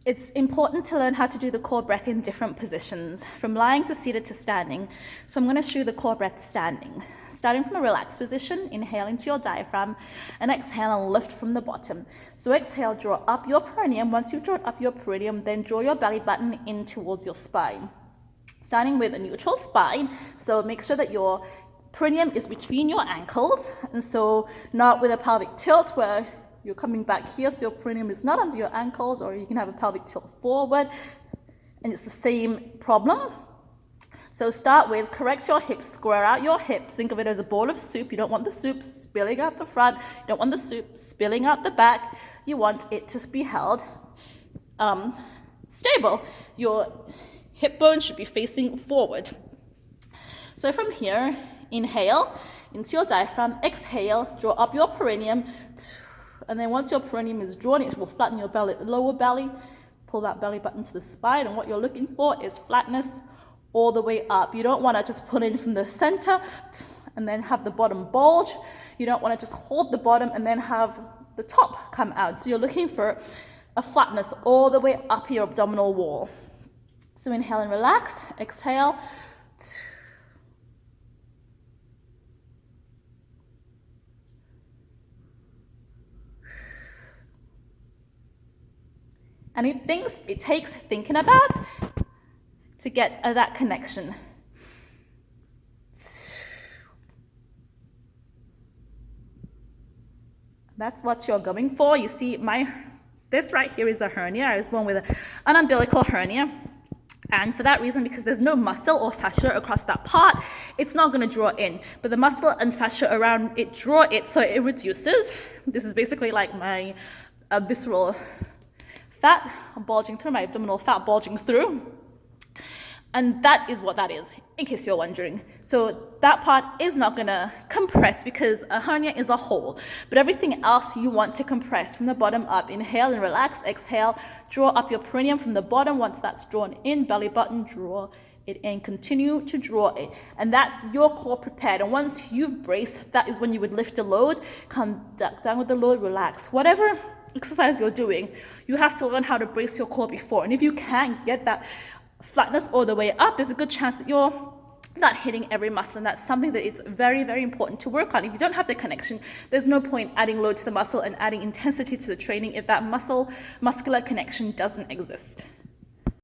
It's important to learn how to do the core breath in different positions, from lying to seated to standing. So I'm going to show you the core breath standing. Starting from a relaxed position, inhale into your diaphragm and exhale and lift from the bottom. So exhale, draw up your perineum. Once you've drawn up your perineum, then draw your belly button in towards your spine. Starting with a neutral spine, so make sure that your perineum is between your ankles, and so not with a pelvic tilt where you're coming back here, so your perineum is not under your ankles, or you can have a pelvic tilt forward, and it's the same problem. So start with, correct your hips, square out your hips. Think of it as a bowl of soup. You don't want the soup spilling out the front. You don't want the soup spilling out the back. You want it to be held stable. Your hip bone should be facing forward. So from here, inhale into your diaphragm, exhale, draw up your perineum, and then once your perineum is drawn, it will flatten your belly, lower belly, pull that belly button to the spine, and what you're looking for is flatness all the way up. You don't want to just pull in from the center and then have the bottom bulge. You don't want to just hold the bottom and then have the top come out. So you're looking for a flatness all the way up your abdominal wall. So inhale and relax, exhale. And it takes thinking about to get that connection. That's what you're going for. You see, this right here is a hernia. I was born with an umbilical hernia. And for that reason, because there's no muscle or fascia across that part, it's not going to draw in. But the muscle and fascia around it draw it, so it reduces. This is basically like my visceral fat bulging through, my abdominal fat bulging through. And that is what that is, in case you're wondering. So that part is not going to compress because a hernia is a hole. But everything else you want to compress from the bottom up. Inhale and relax, exhale, draw up your perineum from the bottom. Once that's drawn in, belly button, draw it in, continue to draw it. And that's your core prepared. And once you've braced, that is when you would lift a load, come down with the load, relax. Whatever exercise you're doing, you have to learn how to brace your core before. And if you can't get that flatness all the way up, there's a good chance that you're not hitting every muscle, and that's something that it's very, very important to work on. If you don't have the connection, there's no point adding load to the muscle and adding intensity to the training if that muscular connection doesn't exist.